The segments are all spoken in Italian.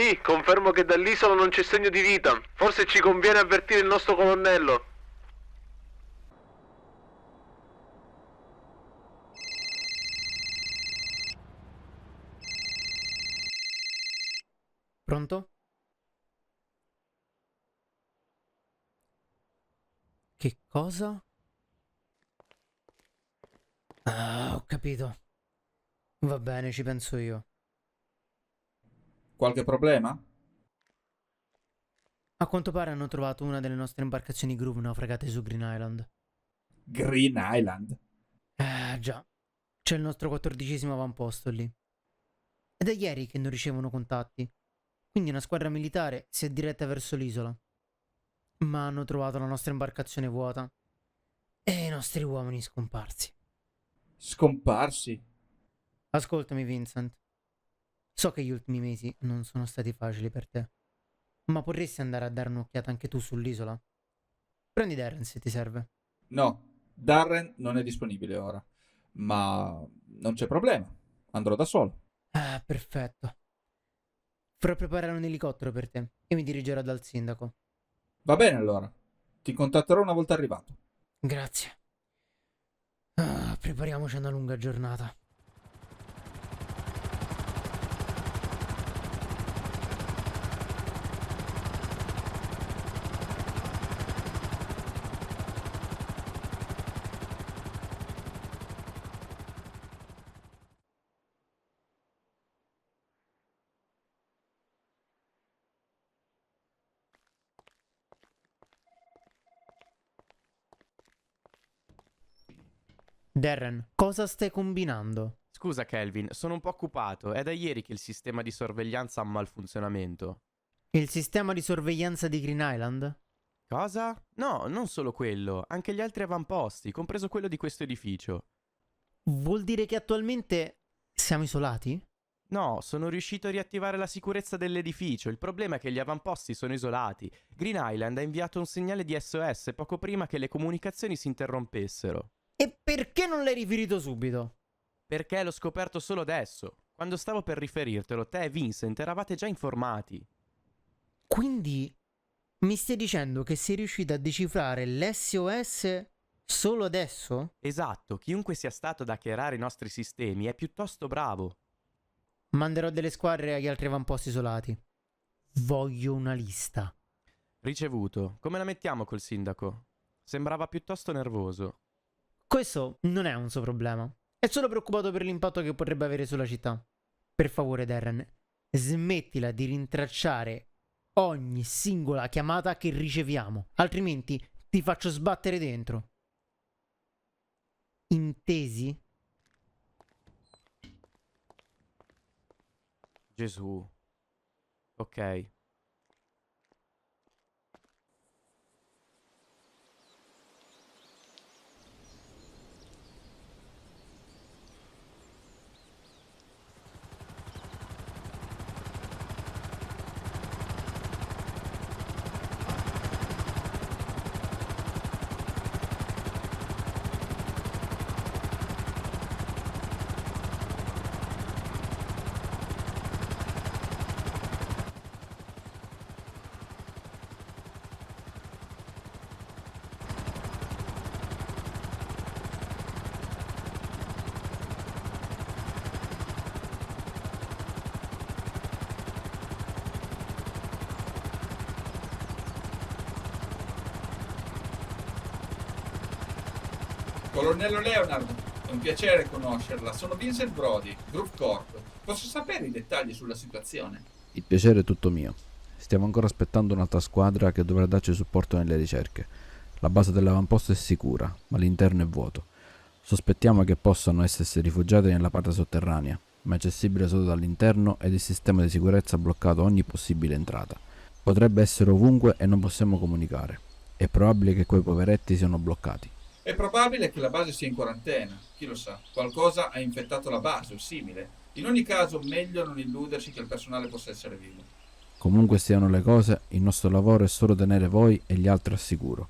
Sì, confermo che dall'isola non c'è segno di vita. Forse ci conviene avvertire il nostro colonnello. Pronto? Che cosa? Ah, ho capito. Va bene, ci penso io. Qualche problema? A quanto pare hanno trovato una delle nostre imbarcazioni Groove naufragate su Green Island. Green Island. Già. C'è il nostro 14° avamposto lì. È da ieri che non ricevono contatti. Quindi una squadra militare si è diretta verso l'isola. Ma hanno trovato la nostra imbarcazione vuota. E i nostri uomini scomparsi. Scomparsi. Ascoltami, Vincent. So che gli ultimi mesi non sono stati facili per te. Ma potresti andare a dare un'occhiata anche tu sull'isola? Prendi Darren se ti serve. No, Darren non è disponibile ora. Ma non c'è problema. Andrò da solo. Ah, perfetto. Farò preparare un elicottero per te e mi dirigerò dal sindaco. Va bene allora. Ti contatterò una volta arrivato. Grazie. Prepariamoci a una lunga giornata. Darren, cosa stai combinando? Scusa Kelvin, sono un po' occupato. È da ieri che il sistema di sorveglianza ha malfunzionamento. Il sistema di sorveglianza di Green Island? Cosa? No, non solo quello, anche gli altri avamposti, compreso quello di questo edificio. Vuol dire che attualmente siamo isolati? No, sono riuscito a riattivare la sicurezza dell'edificio. Il problema è che gli avamposti sono isolati. Green Island ha inviato un segnale di SOS poco prima che le comunicazioni si interrompessero. E perché non l'hai riferito subito? Perché l'ho scoperto solo adesso. Quando stavo per riferirtelo, te e Vincent eravate già informati. Quindi mi stai dicendo che sei riuscito a decifrare l'SOS solo adesso? Esatto, chiunque sia stato ad hackerare i nostri sistemi è piuttosto bravo. Manderò delle squadre agli altri avamposti isolati. Voglio una lista. Ricevuto. Come la mettiamo col sindaco? Sembrava piuttosto nervoso. Questo non è un suo problema. È solo preoccupato per l'impatto che potrebbe avere sulla città. Per favore, Darren, smettila di rintracciare ogni singola chiamata che riceviamo, altrimenti ti faccio sbattere dentro. Intesi? Gesù. Ok. Colonnello Leonard, è un piacere conoscerla. Sono Vincent Brody, Groove Corp. Posso sapere i dettagli sulla situazione? Il piacere è tutto mio. Stiamo ancora aspettando un'altra squadra che dovrà darci supporto nelle ricerche. La base dell'avamposto è sicura, ma l'interno è vuoto. Sospettiamo che possano essersi rifugiati nella parte sotterranea, ma è accessibile solo dall'interno ed il sistema di sicurezza ha bloccato ogni possibile entrata. Potrebbe essere ovunque e non possiamo comunicare. È probabile che quei poveretti siano bloccati. È probabile che la base sia in quarantena, chi lo sa. Qualcosa ha infettato la base o simile. In ogni caso, meglio non illuderci che il personale possa essere vivo. Comunque stiano le cose, il nostro lavoro è solo tenere voi e gli altri al sicuro.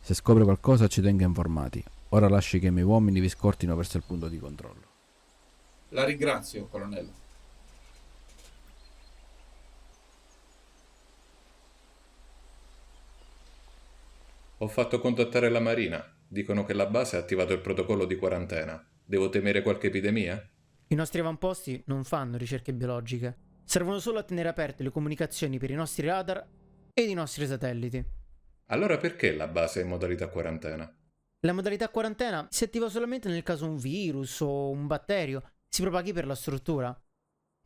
Se scopre qualcosa ci tenga informati. Ora lasci che i miei uomini vi scortino verso il punto di controllo. La ringrazio, colonnello. Ho fatto contattare la Marina. Dicono che la base ha attivato il protocollo di quarantena. Devo temere qualche epidemia? I nostri avamposti non fanno ricerche biologiche. Servono solo a tenere aperte le comunicazioni per i nostri radar ed i nostri satelliti. Allora perché la base è in modalità quarantena? La modalità quarantena si attiva solamente nel caso un virus o un batterio si propaghi per la struttura.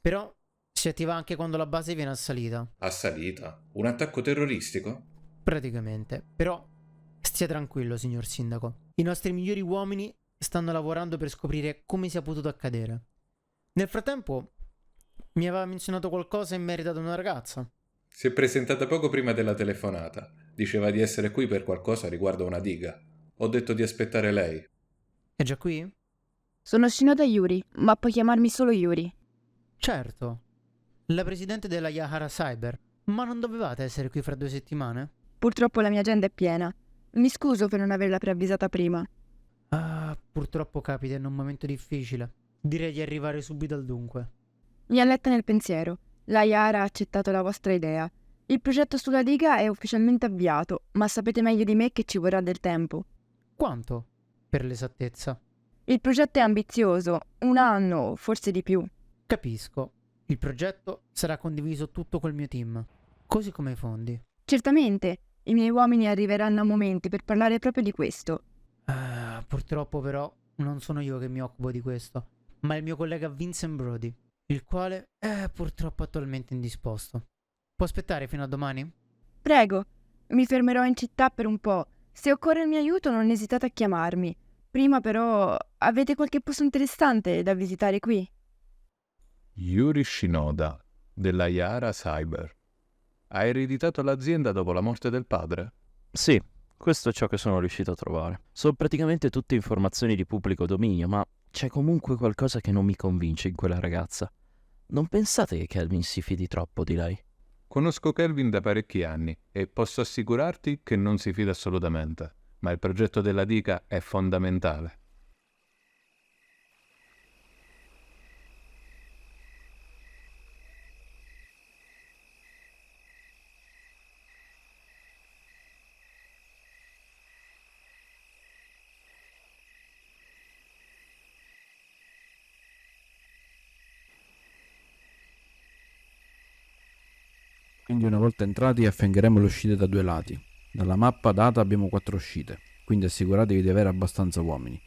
Però si attiva anche quando la base viene assalita. Assalita? Un attacco terroristico? Praticamente. Però stia tranquillo, signor sindaco. I nostri migliori uomini stanno lavorando per scoprire come sia potuto accadere. Nel frattempo mi aveva menzionato qualcosa in merito ad una ragazza. Si è presentata poco prima della telefonata. Diceva di essere qui per qualcosa riguardo una diga. Ho detto di aspettare lei. È già qui? Sono Shinoda Yuri, ma puoi chiamarmi solo Yuri. Certo. La presidente della Yahara Cyber. Ma non dovevate essere qui fra 2 settimane? Purtroppo la mia agenda è piena. Mi scuso per non averla preavvisata prima. Ah, purtroppo capita in un momento difficile. Direi di arrivare subito al dunque. Mi ha letta nel pensiero. La Yara ha accettato la vostra idea. Il progetto sulla diga è ufficialmente avviato, ma sapete meglio di me che ci vorrà del tempo. Quanto? Per l'esattezza. Il progetto è ambizioso, 1 anno, forse di più. Capisco. Il progetto sarà condiviso tutto col mio team, così come i fondi. Certamente, i miei uomini arriveranno a momenti per parlare proprio di questo. Purtroppo però non sono io che mi occupo di questo, ma il mio collega Vincent Brody, il quale è purtroppo attualmente indisposto. Può aspettare fino a domani? Prego, mi fermerò in città per un po'. Se occorre il mio aiuto non esitate a chiamarmi. Prima però, avete qualche posto interessante da visitare qui? Yuri Shinoda, della Yara Cyber. Ha ereditato l'azienda dopo la morte del padre? Sì, questo è ciò che sono riuscito a trovare. Sono praticamente tutte informazioni di pubblico dominio, ma c'è comunque qualcosa che non mi convince in quella ragazza. Non pensate che Kelvin si fidi troppo di lei? Conosco Kelvin da parecchi anni e posso assicurarti che non si fida assolutamente, ma il progetto della diga è fondamentale. Quindi una volta entrati affiancheremo le uscite da 2 lati. Dalla mappa data abbiamo 4 uscite, quindi assicuratevi di avere abbastanza uomini.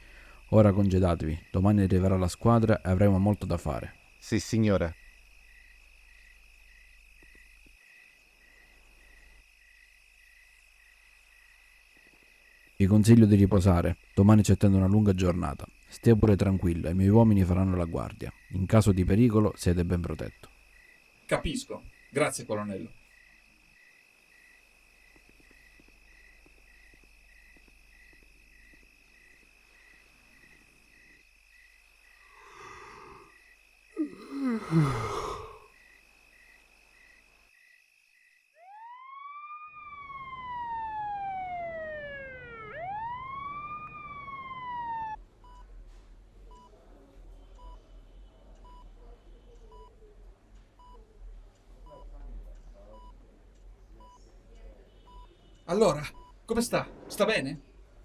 Ora congedatevi, domani arriverà la squadra e avremo molto da fare. Sì, signore. Vi consiglio di riposare, domani ci attende una lunga giornata. Stia pure tranquillo, i miei uomini faranno la guardia. In caso di pericolo siete ben protetto. Capisco. Grazie, colonnello. Allora, come sta? Sta bene?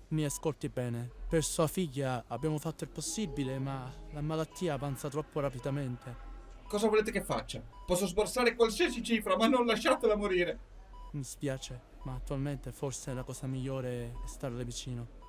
Mi ascolti bene. Per sua figlia abbiamo fatto il possibile, ma la malattia avanza troppo rapidamente. Cosa volete che faccia? Posso sborsare qualsiasi cifra, ma non lasciatela morire. Mi spiace, ma attualmente forse la cosa migliore è starle vicino.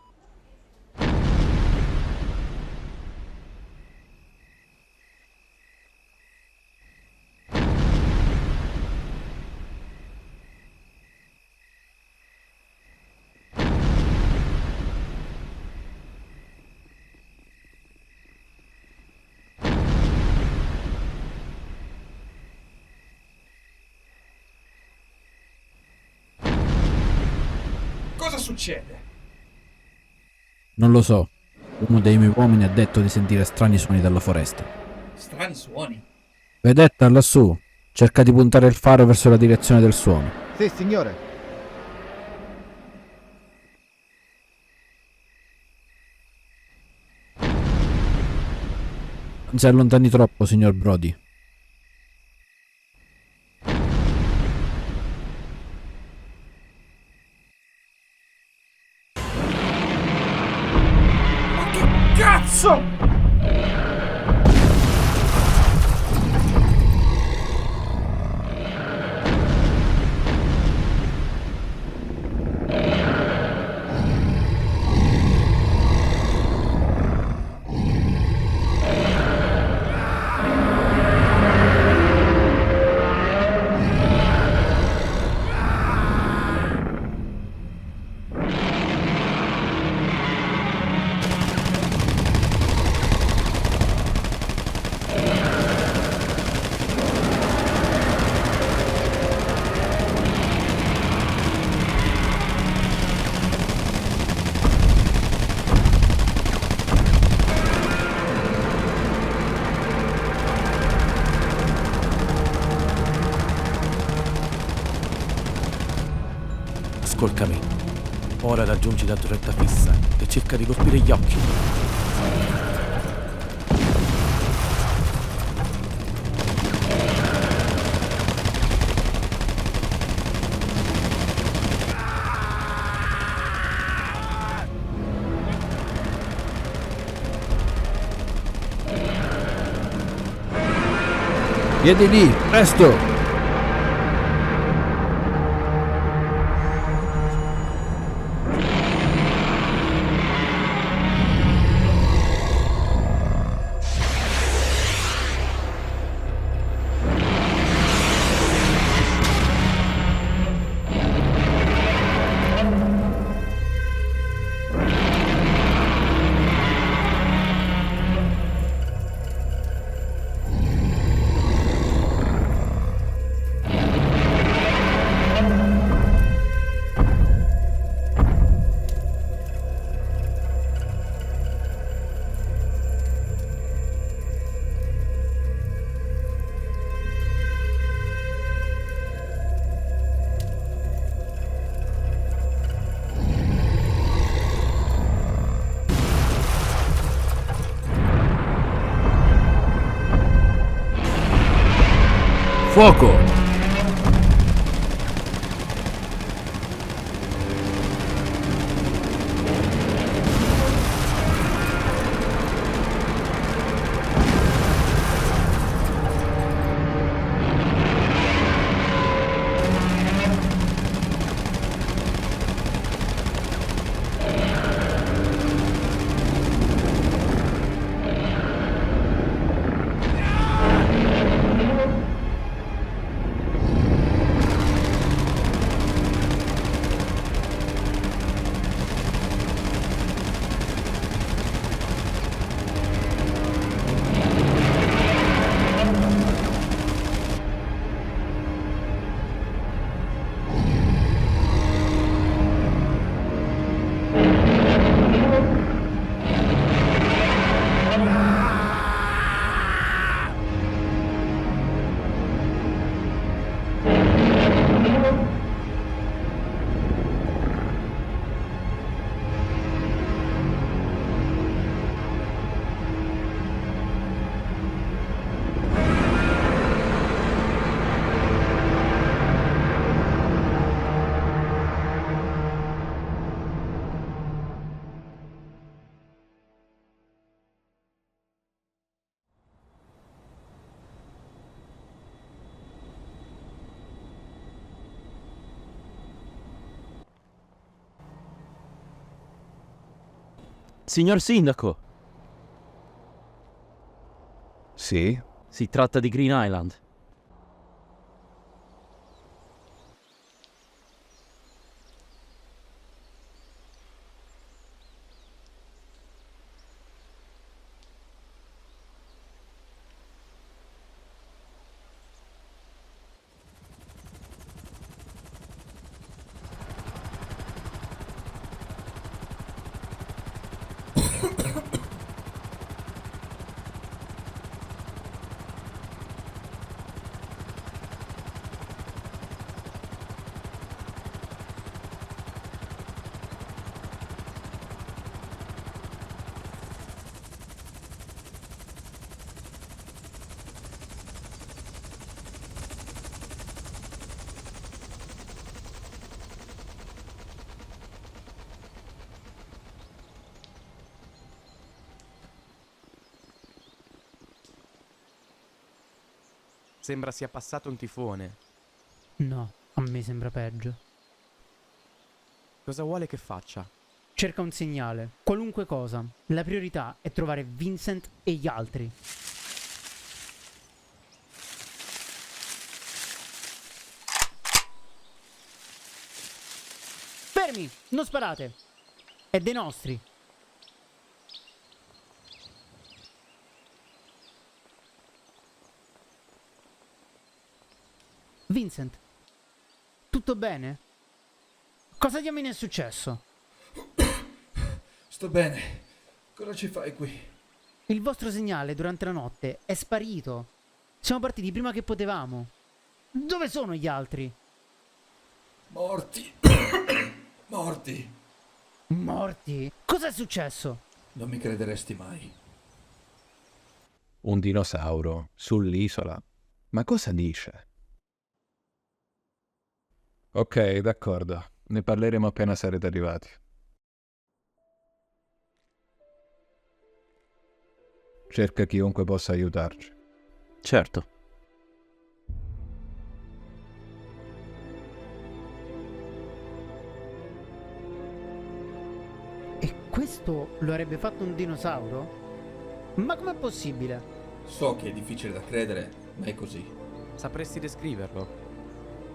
Cosa succede? Non lo so, uno dei miei uomini ha detto di sentire strani suoni dalla foresta. Strani suoni. Vedetta lassù, cerca di puntare il faro verso la direzione del suono. Sì, signore. Non si allontani troppo, signor Brody. Ecco il camino. Ora raggiungi la torretta fissa e cerca di colpire gli occhi. Vieni lì, presto! Fuoco! Signor Sindaco, Sì? si tratta di Green Island. Sembra sia passato un tifone. No, a me sembra peggio. Cosa vuole che faccia? Cerca un segnale, qualunque cosa. La priorità è trovare Vincent e gli altri. Fermi! Non sparate! È dei nostri! Vincent, tutto bene? Cosa diamine è successo? Sto bene. Cosa ci fai qui? Il vostro segnale durante la notte è sparito. Siamo partiti prima che potevamo. Dove sono gli altri? Morti. Morti. Morti? Cos'è successo? Non mi crederesti mai. Un dinosauro sull'isola. Ma cosa dice? Ok, d'accordo. Ne parleremo appena sarete arrivati. Cerca chiunque possa aiutarci. Certo. E questo lo avrebbe fatto un dinosauro? Ma com'è possibile? So che è difficile da credere, ma è così. Sapresti descriverlo?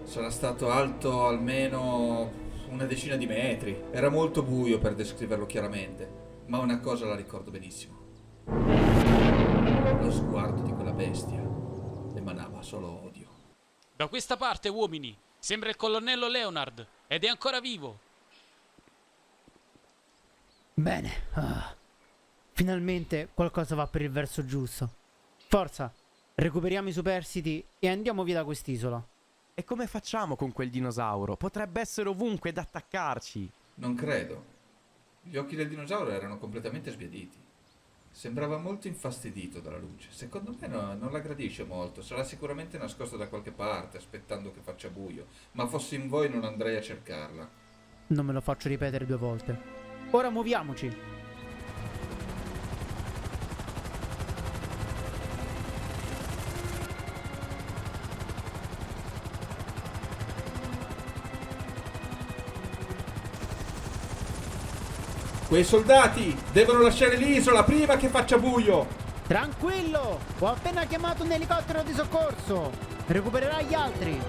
Sarà stato alto almeno una decina di metri. Era molto buio per descriverlo chiaramente, ma una cosa la ricordo benissimo. Lo sguardo di quella bestia emanava solo odio. Da questa parte, uomini! Sembra il colonnello Leonard ed è ancora vivo! Bene. Finalmente qualcosa va per il verso giusto. Forza, recuperiamo i superstiti e andiamo via da quest'isola. E come facciamo con quel dinosauro? Potrebbe essere ovunque ed attaccarci. Non credo. Gli occhi del dinosauro erano completamente sbiaditi. Sembrava molto infastidito dalla luce. Secondo me non la gradisce molto. Sarà sicuramente nascosto da qualche parte, aspettando che faccia buio. Ma fossi in voi non andrei a cercarla. Non me lo faccio ripetere 2 volte. Ora muoviamoci. Quei soldati devono lasciare l'isola prima che faccia buio. Tranquillo! Ho appena chiamato un elicottero di soccorso! Recupererà gli altri!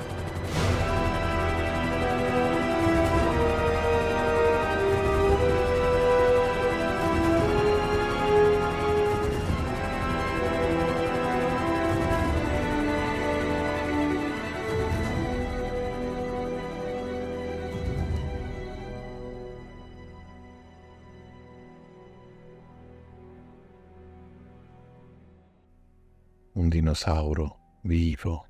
Un dinosauro vivo.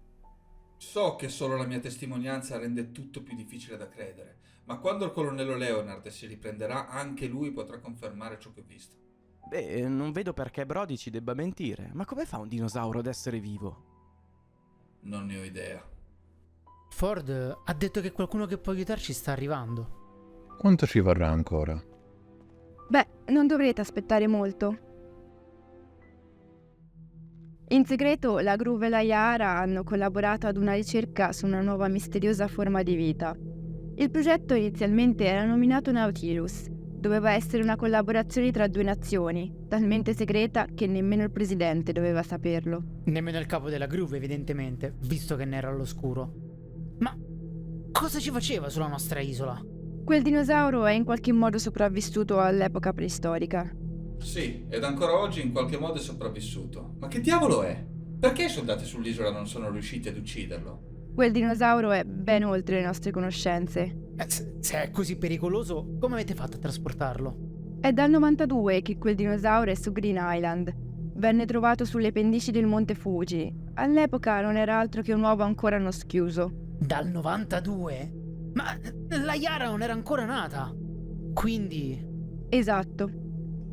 So che solo la mia testimonianza rende tutto più difficile da credere, ma quando il colonnello Leonard si riprenderà, anche lui potrà confermare ciò che ho visto. Beh, non vedo perché Brody ci debba mentire. Ma come fa un dinosauro ad essere vivo? Non ne ho idea. Ford ha detto che qualcuno che può aiutarci sta arrivando. Quanto ci vorrà ancora? Beh, non dovrete aspettare molto. In segreto, la Groove e la Yara hanno collaborato ad una ricerca su una nuova misteriosa forma di vita. Il progetto inizialmente era nominato Nautilus. Doveva essere una collaborazione tra 2 nazioni, talmente segreta che nemmeno il presidente doveva saperlo. Nemmeno il capo della Groove, evidentemente, visto che ne era all'oscuro. Ma cosa ci faceva sulla nostra isola? Quel dinosauro è in qualche modo sopravvissuto all'epoca preistorica. Sì, ed ancora oggi in qualche modo è sopravvissuto. Ma che diavolo è? Perché i soldati sull'isola non sono riusciti ad ucciderlo? Quel dinosauro è ben oltre le nostre conoscenze. Se è così pericoloso, come avete fatto a trasportarlo? È dal 92 che quel dinosauro è su Green Island. Venne trovato sulle pendici del monte Fuji. All'epoca non era altro che un uovo ancora non schiuso. Dal 92? Ma la Yara non era ancora nata. Quindi... Esatto.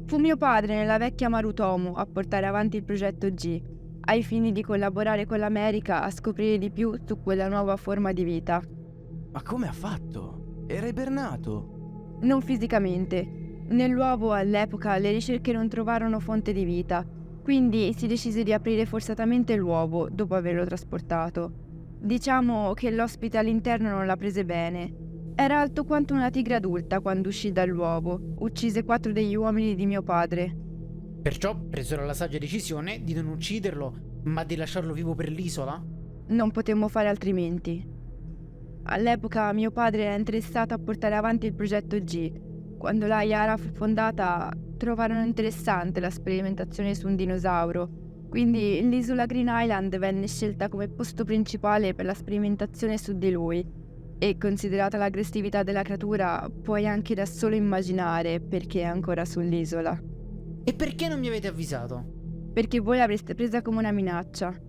Fu mio padre nella vecchia Marutomo a portare avanti il progetto G, ai fini di collaborare con l'America a scoprire di più su quella nuova forma di vita. Ma come ha fatto? Era ibernato. Non fisicamente. Nell'uovo all'epoca le ricerche non trovarono fonte di vita, quindi si decise di aprire forzatamente l'uovo dopo averlo trasportato. Diciamo che l'ospite all'interno non la prese bene. Era alto quanto una tigre adulta quando uscì dall'uovo. Uccise 4 degli uomini di mio padre. Perciò presero la saggia decisione di non ucciderlo, ma di lasciarlo vivo per l'isola? Non potemmo fare altrimenti. All'epoca mio padre era interessato a portare avanti il progetto G. Quando la Yara fu fondata, trovarono interessante la sperimentazione su un dinosauro. Quindi l'isola Green Island venne scelta come posto principale per la sperimentazione su di lui. E considerata l'aggressività della creatura, puoi anche da solo immaginare perché è ancora sull'isola. E perché non mi avete avvisato? Perché voi l'avreste presa come una minaccia.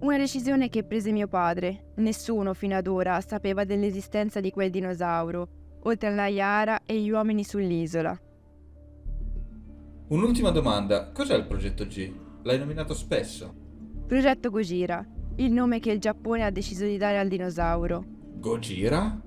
Una decisione che prese mio padre. Nessuno fino ad ora sapeva dell'esistenza di quel dinosauro, oltre alla Yara e gli uomini sull'isola. Un'ultima domanda, cos'è il progetto G? L'hai nominato spesso. Progetto Gojira, il nome che il Giappone ha deciso di dare al dinosauro. Gojira?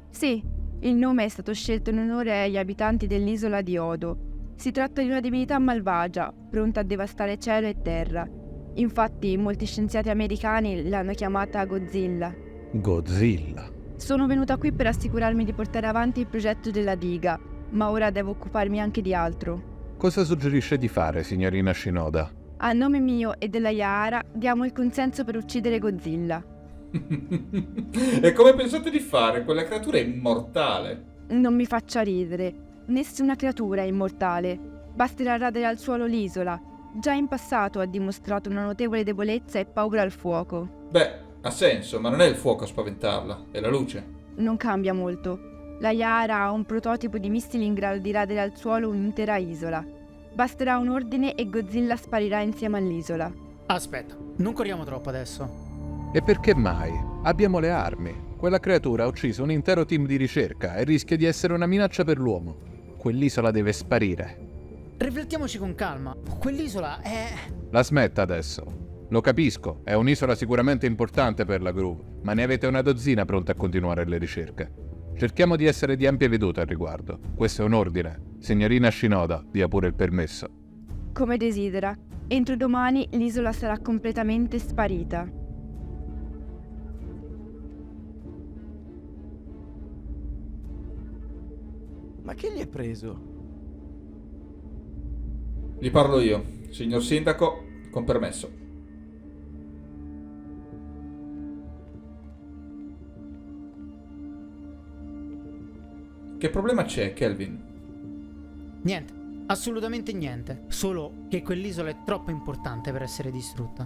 Sì, il nome è stato scelto in onore agli abitanti dell'isola di Odo. Si tratta di una divinità malvagia, pronta a devastare cielo e terra. Infatti, molti scienziati americani l'hanno chiamata Godzilla. Godzilla. Sono venuta qui per assicurarmi di portare avanti il progetto della diga, ma ora devo occuparmi anche di altro. Cosa suggerisce di fare, signorina Shinoda? A nome mio e della Yara diamo il consenso per uccidere Godzilla. E come pensate di fare? Quella creatura è immortale. Non mi faccia ridere. Nessuna creatura è immortale. Basterà radere al suolo l'isola. Già in passato ha dimostrato una notevole debolezza e paura al fuoco. Beh, ha senso, ma non è il fuoco a spaventarla, è la luce. Non cambia molto. La Yara ha un prototipo di missili in grado di radere al suolo un'intera isola. Basterà un ordine e Godzilla sparirà insieme all'isola. Aspetta, non corriamo troppo adesso. E perché mai? Abbiamo le armi. Quella creatura ha ucciso un intero team di ricerca e rischia di essere una minaccia per l'uomo. Quell'isola deve sparire. Riflettiamoci con calma. Quell'isola è... La smetta adesso. Lo capisco, è un'isola sicuramente importante per la Groove, ma ne avete una dozzina pronte a continuare le ricerche. Cerchiamo di essere di ampia veduta al riguardo. Questo è un ordine. Signorina Shinoda, dia pure il permesso. Come desidera. Entro domani l'isola sarà completamente sparita. Ma che gli è preso? Gli parlo io, signor sindaco, con permesso. Che problema c'è, Kelvin? Niente, assolutamente niente. Solo che quell'isola è troppo importante per essere distrutta.